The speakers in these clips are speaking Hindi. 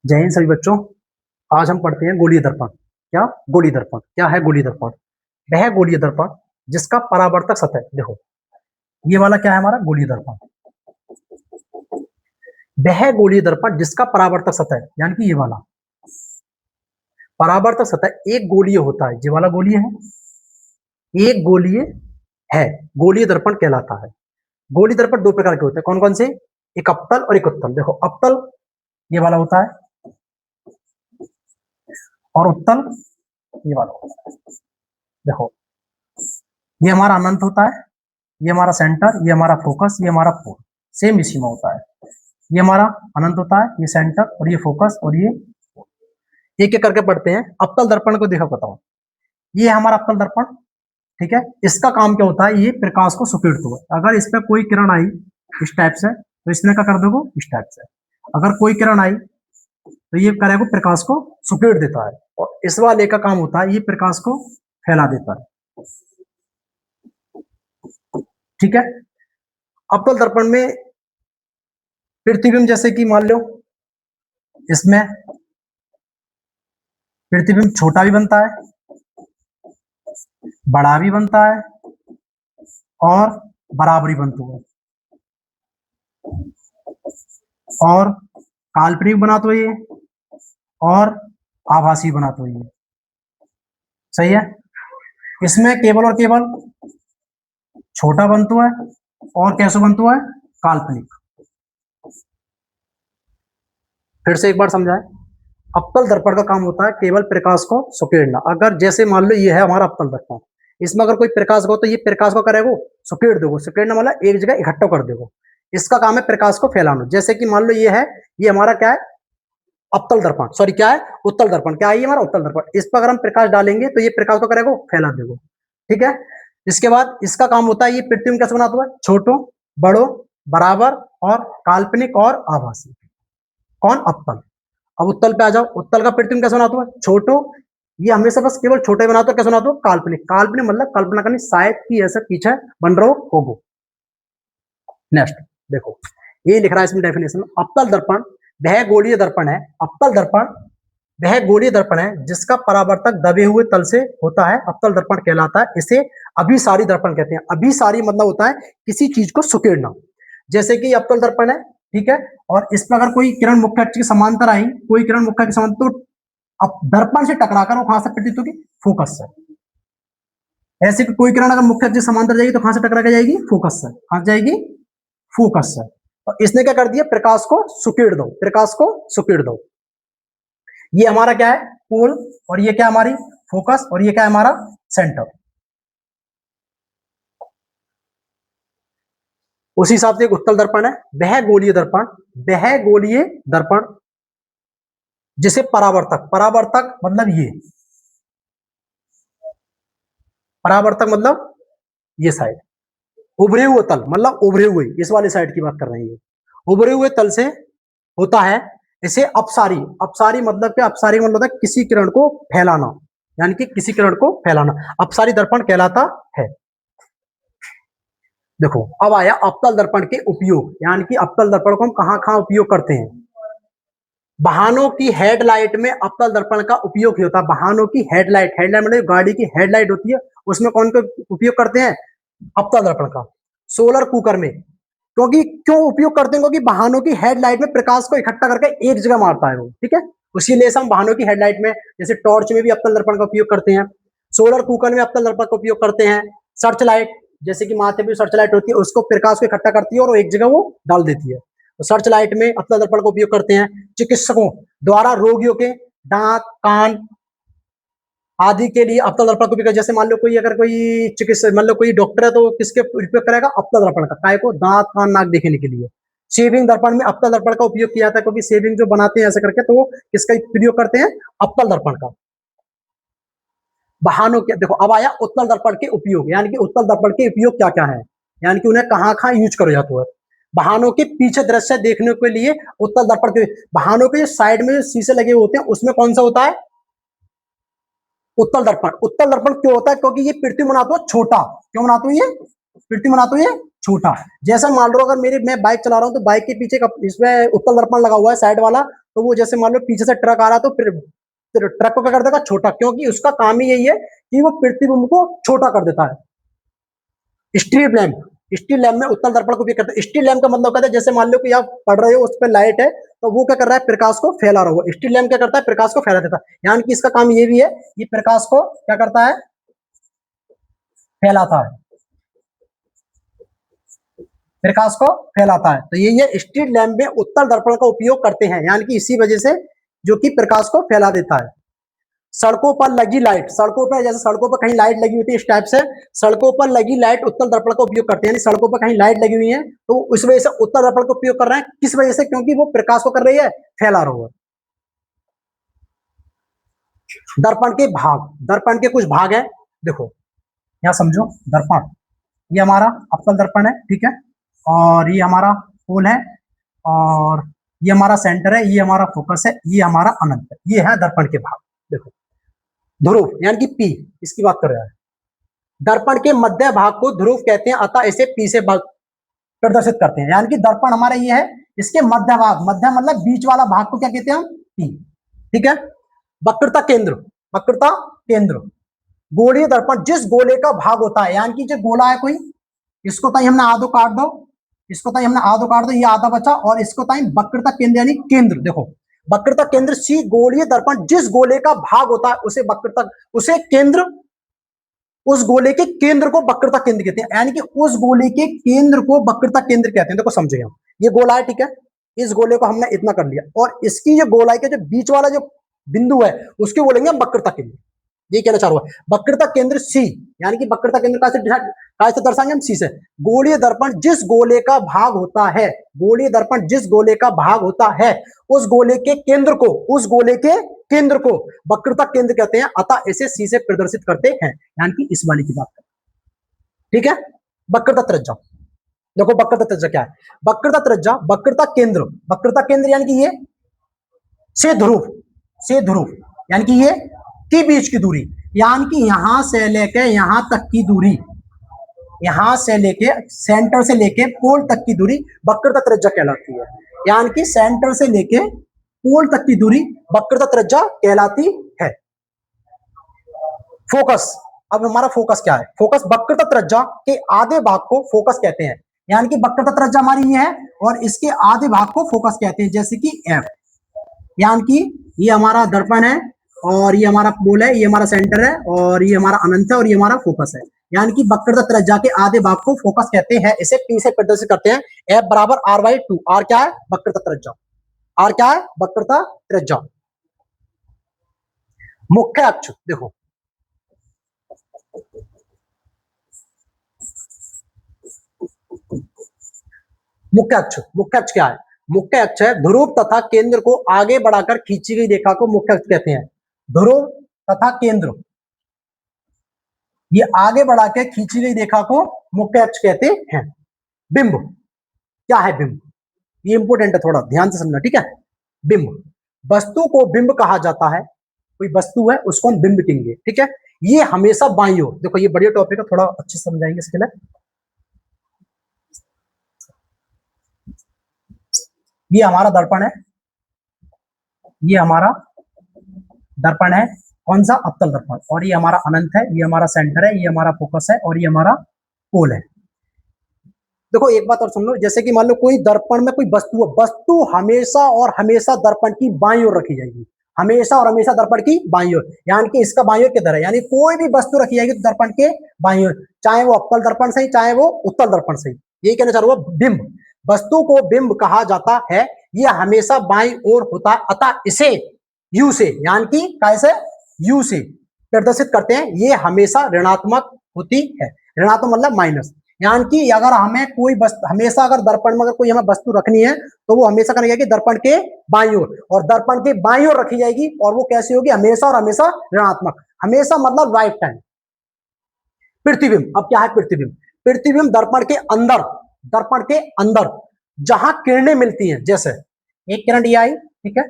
जय हिंद सभी बच्चों। आज हम पढ़ते हैं गोलीय दर्पण। क्या गोलीय दर्पण क्या है? गोलीय दर्पण वह गोलीय दर्पण जिसका परावर्तक सतह, देखो ये वाला क्या है हमारा गोलीय दर्पण। वह गोलीय दर्पण जिसका परावर्तक सतह यानी कि ये वाला परावर्तक सतह एक गोलीय होता है। ये वाला गोलीय है, एक गोलीय है, गोलीय दर्पण कहलाता है। गोलीय दर्पण दो प्रकार के होते हैं। कौन कौन से? एक अवतल और एक उत्तल। देखो अवतल ये वाला होता है और उत्तल ये वाला होता है। देखो ये हमारा अनंत होता है, ये हमारा सेंटर, ये हमारा फोकस, ये हमारा पोल। सेम इसी में होता है। ये हमारा अनंत होता है, ये सेंटर और ये फोकस और ये एक एक करके पढ़ते हैं। अवतल दर्पण को देखो बताओ, ये है हमारा अवतल दर्पण। ठीक है, इसका काम क्या होता है? ये प्रकाश को सुकेड़ता है। अगर इस पर कोई किरण आई इस टाइप से तो इसने क्या कर दोगे? इस टाइप से। अगर कोई किरण आई तो ये करेगा प्रकाश को सुकेड़ देता है, और इस वाले का काम होता है ये प्रकाश को फैला देता है। ठीक है, अवतल दर्पण में प्रतिबिंब जैसे कि मान लो इसमें प्रतिबिंब छोटा भी बनता है, बड़ा भी बनता है और बराबरी बनता है, और काल्पनिक बना तो ये और आभासी बना तो ये। सही है, इसमें केवल और केवल छोटा बनता है और कैसे बनता है? काल्पनिक। फिर से एक बार समझाएं। अवतल दर्पण का काम होता है केवल प्रकाश को सुकेड़ना। अगर जैसे मान लो ये है हमारा अवतल दर्पण, इसमें अगर कोई प्रकाश हो तो ये प्रकाश को करेगा सुकेड़ देगा। सुकेड़ना मतलब एक जगह इकट्ठा कर देगा। इसका काम है प्रकाश को फैलाना। जैसे कि मान लो ये है, ये हमारा क्या है? अवतल दर्पण, सॉरी क्या है? उत्तल दर्पण। क्या है ये हमारा? उत्तल दर्पण। इस पर अगर हम प्रकाश डालेंगे तो ये प्रकाश को करेगा फैला देगा। ठीक है, इसके बाद इसका काम होता है ये प्रतिबिंब कैसे बनाता है? छोटो, बड़ो, बराबर और काल्पनिक और आभासी। कौन? अवतल। अब उत्तल पे आ जाओ। उत्तल का प्रतिबिंब कैसे बनाता है? छोटो, ये हमेशा बस केवल छोटे बनाते हो। कैसे बनाते हो? काल्पनिक। काल्पनिक मतलब कल्पना करनी, शायद कि ऐसा पीछे बन रहा हो। नेक्स्ट देखो, ये लिख रहा है इसमें डेफिनेशन। अवतल दर्पण वह गोलीय दर्पण है। अवतल दर्पण वह गोलीय दर्पण है जिसका परावर्तक दबे हुए तल से होता है, अवतल दर्पण कहलाता है। इसे अभिसारी दर्पण कहते हैं। अभिसारी मतलब होता है किसी चीज को सुकेड़ना। जैसे कि अवतल दर्पण है, ठीक है, और इस पर अगर कोई किरण मुख्य अक्ष के समांतर आई, कोई किरण मुख्य अक्ष के समांतर, तो अब दर्पण से टकराकर वो कहां से प्रतीत होगी? फोकस से। ऐसे कि कोई किरण अगर मुख्य अक्ष के समांतर जाएगी तो कहां से टकरा के जाएगी? फोकस से। कहां जाएगी? फोकस से। और इसने क्या कर दिया? प्रकाश को सुकेड़ दो, प्रकाश को सुकेड़ दो। ये हमारा क्या है? पोल, और ये क्या हमारी? फोकस, और ये क्या है हमारा? सेंटर। उसी हिसाब से एक उत्तल दर्पण है, वह गोलीय दर्पण, वह गोलीय दर्पण जिसे परावर्तक, परावर्तक मतलब ये, परावर्तक मतलब ये साइड, उभरे हुए तल मतलब उभरे हुए, इस वाले साइड की बात कर रहे हैं। उभरे हुए तल से होता है। इसे अपसारी, अपसारी मतलब क्या? अपसारी मतलब होता है किसी किरण को फैलाना, यानी कि किसी किरण को फैलाना अपसारी दर्पण कहलाता है। देखो अब आया अवतल दर्पण के उपयोग, यानी कि अवतल दर्पण को हम कहां कहां उपयोग करते हैं? वाहनों की हेडलाइट में अवतल दर्पण का उपयोग होता है। वाहनों की हेडलाइट, हेडलाइट मतलब गाड़ी की हेडलाइट होती है, उसमें कौन का उपयोग करते हैं? अवतल दर्पण का। सोलर कुकर में, क्योंकि क्यों उपयोग करते हैं? क्योंकि वाहनों की हेडलाइट में प्रकाश को इकट्ठा करके एक जगह मारता है वो। ठीक है, उसीलिए हम वाहनों की हेडलाइट में, जैसे टॉर्च में भी अवतल दर्पण का उपयोग करते हैं, सोलर कुकर में अवतल दर्पण का उपयोग करते हैं। सर्च लाइट, जैसे कि माथे पे सर्च लाइट होती है, उसको प्रकाश को इकट्ठा करती है और एक जगह वो डाल देती है, तो सर्च लाइट में अवतल दर्पण का उपयोग करते हैं। चिकित्सकों द्वारा रोगियों के दांत, कान आदि के लिए अवतल दर्पण का उपयोग। जैसे मान लो कोई अगर कोई चिकित्सक, मान लो कोई डॉक्टर है, तो किसके उपयोग करेगा? अवतल दर्पण का। काय को? दांत, कान, नाक देखने के लिए। शेविंग दर्पण में अवतल दर्पण का उपयोग किया जाता है, क्योंकि शेविंग जो बनाते हैं ऐसे करके, तो वो किसका प्रयोग करते हैं? अवतल दर्पण का। वाहनों के, देखो अब आया उत्तल दर्पण के उपयोग, यानी कि उत्तल दर्पण के उपयोग क्या क्या है, यानी कि उन्हें कहां कहां यूज करो जाता है। वाहनों के पीछे दृश्य देखने के लिए उत्तल दर्पण के, वाहनों के साइड में जो शीशे लगे होते हैं उसमें कौन सा होता है? उत्तल दर्पण। उत्तल दर्पण क्यों होता है? क्योंकि ये पृथ्वी बनाता है छोटा। क्यों बनाता हूं? ये पृथ्वी बनाता हूं ये छोटा। जैसा मान लो अगर मैं बाइक चला रहा हूं, तो बाइक के पीछे इसमें उत्तल दर्पण लगा हुआ है साइड वाला, तो वो जैसे मान लो पीछे से ट्रक आ रहा तो फिर ट्रक को क्या कर देगा, छोटा, क्योंकि उसका काम ही यही है कि वो प्रतिबिंब को छोटा कर देता है। स्ट्रीट लैंप, स्टील लैंप में उत्तल दर्पण को भी करते हैं। स्टील लैंप का मतलब कहता है जैसे मान लो कि आप पढ़ रहे हो, उस पर लाइट है, तो वो क्या कर रहा है, प्रकाश को फैला रहा होगा। स्टील लैंप क्या करता है, प्रकाश को फैला देता है, यानी कि इसका काम ये भी है, ये प्रकाश को क्या करता है, फैलाता है, प्रकाश को फैलाता है। तो ये स्ट्रीट लैंप में उत्तल दर्पण का उपयोग करते हैं, यानी कि इसी वजह से जो कि प्रकाश को फैला देता है। सड़कों पर लगी लाइट, सड़कों पर जैसे सड़कों पर कहीं लाइट लगी होती है, इस टाइप से सड़कों पर लगी लाइट उत्तल दर्पण का उपयोग करते हैं, यानी सड़कों पर कहीं लाइट लगी हुई है तो उस वजह से उत्तल दर्पण का उपयोग कर रहे हैं। किस वजह से, क्योंकि वो प्रकाश को कर रही है, फैला रहा है। दर्पण के भाग, दर्पण के कुछ भाग है, देखो यहाँ समझो। दर्पण ये हमारा अवतल दर्पण है, ठीक है, और ये हमारा पोल है, और ये हमारा सेंटर है, ये हमारा फोकस है, ये हमारा अनंत है। ये है दर्पण के भाग। देखो ध्रुव यानी कि पी, इसकी बात कर रहा है। दर्पण के मध्य भाग को ध्रुव कहते हैं, अतः इसे पी से प्रदर्शित करते हैं, यानी कि दर्पण हमारा ये है, इसके मध्य भाग, मध्य मतलब बीच वाला भाग को क्या कहते हैं हम, पी, ठीक है। वक्रता केंद्र, वक्रता केंद्र, गोलीय दर्पण जिस गोले का भाग होता है, यानी कि जो गोला है कोई, इसको ताई हमने आधो काट दो, इसको ताई हमने आधो काट दो, ये आधा बचा, और इसको ताई वक्रता केंद्र यानी केंद्र। देखो वक्रता केंद्र सी, गोलीय दर्पण जिस गोले का भाग होता है उसे वक्रता, उसे केंद्र, उस गोले के केंद्र को वक्रता केंद्र कहते हैं, यानी कि उस गोले के केंद्र को वक्रता केंद्र कहते हैं। देखो समझिए, ये गोला है, ठीक है, इस गोले को हमने इतना कर लिया, और इसकी जो गोलाई के जो बीच वाला जो बिंदु है उसके बोलेंगे हम वक्रता केंद्र। ये कहना चाह रहा है, वक्रता केंद्र सी, यानी कि वक्रता केंद्र कैसे दर्शाएंगे हम, सी से। गोलीय दर्पण जिस गोले का भाग होता है, गोलीय दर्पण जिस गोले का भाग होता है उस गोले के केंद्र को, उस गोले के केंद्र को वक्रता केंद्र कहते हैं, अतः इसे सी से प्रदर्शित करते हैं, यानी कि इस वाली की बात करें, ठीक है। वक्रता त्रिज्या, देखो वक्रता त्रिज्या क्या है, वक्रता त्रिज्या, वक्रता केंद्र, वक्रता केंद्र यानी कि ये से ध्रुव, से ध्रुव यानी कि ये के बीच की दूरी, यानी कि यहां से लेके यहां तक की दूरी, यहां से लेके सेंटर से लेके पोल तक की दूरी वक्रता त्रिज्या कहलाती है, यानी कि सेंटर से लेके पोल तक की दूरी वक्रता त्रिज्या कहलाती है। फोकस, अब हमारा फोकस क्या है, फोकस वक्रता त्रिज्या के आधे भाग को फोकस कहते हैं, यानी कि वक्रता त्रिज्या हमारी ये है और इसके आधे भाग को फोकस कहते हैं, जैसे कि एफ, यानी कि ये हमारा दर्पण है और ये हमारा पोल है, ये हमारा सेंटर है और ये हमारा अनंत है और ये हमारा फोकस है, यानी कि वक्रता त्रिज्या के आधे भाग को फोकस कहते हैं, इसे पी से प्रदर्शित करते हैं। एफ बराबर आर बाई टू, आर क्या है, वक्रता त्रिज्या, आर क्या है, वक्रता त्रिज्या। मुख्य अक्ष, देखो मुख्य अक्ष, मुख्य अक्ष क्या है, मुख्य अक्ष है ध्रुव तथा केंद्र को आगे बढ़ाकर खींची गई रेखा को मुख्य अक्ष कहते हैं। ध्रुव तथा केंद्र, ये आगे बढ़ा के खींची गई रेखा को मुख्य अक्ष कहते हैं। बिंब, क्या है बिंब, ये इंपोर्टेंट है, थोड़ा ध्यान से समझना, ठीक है। बिंब, वस्तु को बिंब कहा जाता है, कोई वस्तु है उसको हम बिंब कहेंगे, ठीक है। ये हमेशा बाईं ओर, देखो ये बढ़िया टॉपिक है, थोड़ा अच्छे से समझाएंगे इसके लिए। ये हमारा दर्पण है, ये हमारा दर्पण है, कौन सा, अवतल दर्पण, और ये हमारा अनंत है, ये हमारा सेंटर है, ये हमारा फोकस है और ये हमारा पोल है। देखो एक बात और सुन लो, जैसे कि मान लो कोई दर्पण में कोई वस्तु है, वस्तु हमेशा और हमेशा दर्पण की बाईं ओर रखी जाएगी, हमेशा और हमेशा दर्पण की बाईं ओर, यानी कि इसका बाईं ओर किधर है, यानी कोई भी वस्तु रखी जाएगी तो दर्पण के बाईं ओर, चाहे वो अवतल दर्पण सही चाहे वो उत्तल दर्पण सही। यही कहना चाह रहा हूं, बिंब, वस्तु को बिंब कहा जाता है, यह हमेशा बाईं ओर होता है, अतः इसे यू से, यानी कि कैसे, यू से प्रदर्शित करते हैं। ये हमेशा ऋणात्मक होती है, ऋणात्मक मतलब माइनस, यानी कि अगर हमें कोई वस्तु, हमेशा अगर दर्पण में अगर कोई हमें वस्तु रखनी है तो वो हमेशा करनी जाएगी दर्पण के बाईं ओर, और दर्पण के बाईं ओर रखी जाएगी, और वो कैसी होगी, हमेशा और हमेशा ऋणात्मक, हमेशा मतलब राइट टाइम। प्रतिबिंब, अब क्या है प्रतिबिंब, प्रतिबिंब दर्पण के अंदर, दर्पण के अंदर जहां किरणें मिलती हैं, जैसे एक किरण ये आई, ठीक है,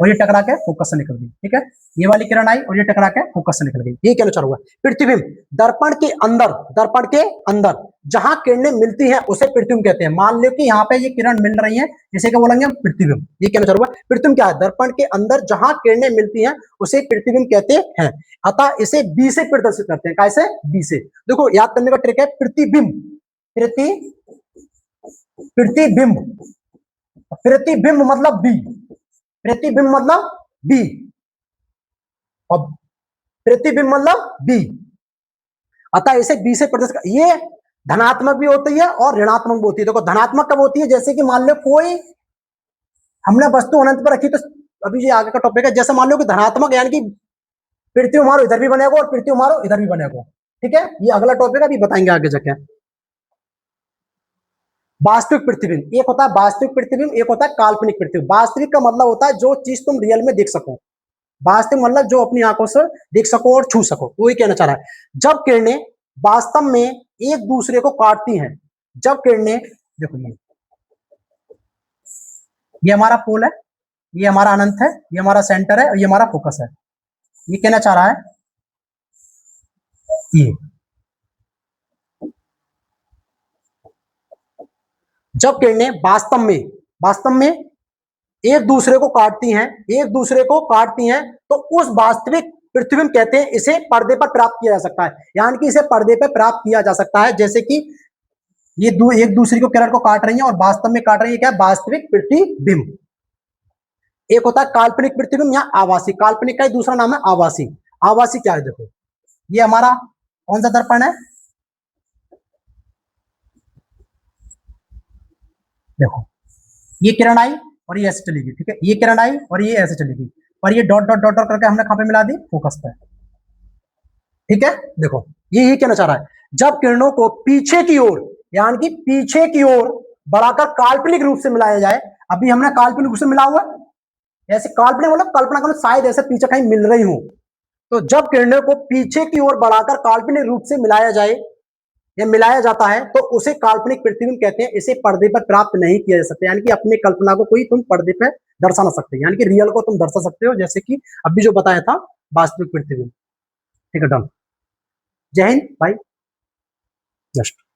और ये टकरा के फोकस से निकल गई, ठीक है, ये वाली किरण आई और ये टकरा के फोकस से निकल गई, ये क्या चाह रहा है। प्रतिबिंब दर्पण के अंदर, दर्पण के अंदर जहां किरणें मिलती हैं उसे प्रतिबिंब कहते हैं। मान लो कि यहाँ पे ये किरण मिल रही हैं, इसे क्या बोलेंगे हम? प्रतिबिंब। ये कहना चाह रहा हूं, प्रतिबिंब क्या है? दर्पण के अंदर जहां किरणें मिलती हैं उसे प्रतिबिंब कहते हैं। अतः इसे बी से प्रदर्शित करते हैं। कैसे? बी से। देखो याद करने का ट्रिक है, प्रतिबिंब, प्रतिबिंब, प्रतिबिंब मतलब बी, प्रतिबिंब मतलब बी, और प्रतिबिंब मतलब बी। अतः इसे बी से प्रदर्शित, ये धनात्मक भी होती है और ऋणात्मक भी होती है। देखो धनात्मक कब होती है? जैसे कि मान लो कोई हमने वस्तु अनंत पर रखी, तो अभी ये आगे का टॉपिक है। जैसे मान लो कि धनात्मक यानी कि पृथ्वी मारो इधर भी बनेगा और पृथ्वी मारो इधर भी बनेगा। ठीक है, ये अगला टॉपिक है, अभी बताएंगे आगे जाके। वास्तविक प्रतिबिंब, एक होता है वास्तविक प्रतिबिंब, एक होता है काल्पनिक प्रतिबिंब। वास्तविक का मतलब होता है जो चीज तुम रियल में देख सको, वास्तविक मतलब जो अपनी आंखों से देख सको और छू सको, वही कहना चाह रहा है। जब किरणें वास्तव में एक दूसरे को काटती हैं, जब किरणें, देखो ये हमारा पोल है, ये हमारा अनंत है, ये हमारा सेंटर है और ये हमारा फोकस है। ये कहना चाह रहा है ये, जब किरणें वास्तव में एक दूसरे को काटती हैं, एक दूसरे को काटती हैं, तो उस वास्तविक प्रतिबिंब कहते हैं। इसे पर्दे पर प्राप्त किया जा सकता है, यानी कि इसे पर्दे पर प्राप्त किया जा सकता है। जैसे कि ये एक दूसरे को किरण को काट रही हैं और वास्तव में काट रही है, क्या? वास्तविक प्रतिबिंब। एक होता है काल्पनिक प्रतिबिंब या आभासी। काल्पनिक का ही दूसरा नाम है आभासी। आभासी क्या है? देखो ये हमारा कौन सा दर्पण है? देखो ये किरण आई और ये ऐसे चली गई। ठीक है, ये किरण आई और ये ऐसे चली गई, और ये डॉट डॉट डॉट डॉट करके हमने कहां पे मिला दी? फोकस पे। ठीक है, देखो ये कहना चाह रहा है, जब किरणों को पीछे की ओर, यानी कि पीछे की ओर बढ़ाकर काल्पनिक रूप से मिलाया जाए। अभी हमने काल्पनिक रूप से मिला हुआ है, ऐसे काल्पनिक मतलब कल्पना करो शायद ऐसे पीछे कहीं मिल रही हूं। तो जब किरणों को पीछे की ओर बढ़ाकर काल्पनिक रूप से मिलाया जाए या मिलाया जाता है, तो उसे काल्पनिक प्रतिबिंब कहते हैं। इसे पर्दे पर प्राप्त नहीं किया जा सकता, यानी कि अपनी कल्पना को कोई तुम पर्दे पर दर्शा ना सकते, यानी कि रियल को तुम दर्शा सकते हो, जैसे कि अभी जो बताया था वास्तविक प्रतिबिंब। ठीक है, डन। जय हिंद भाई। नेक्स्ट।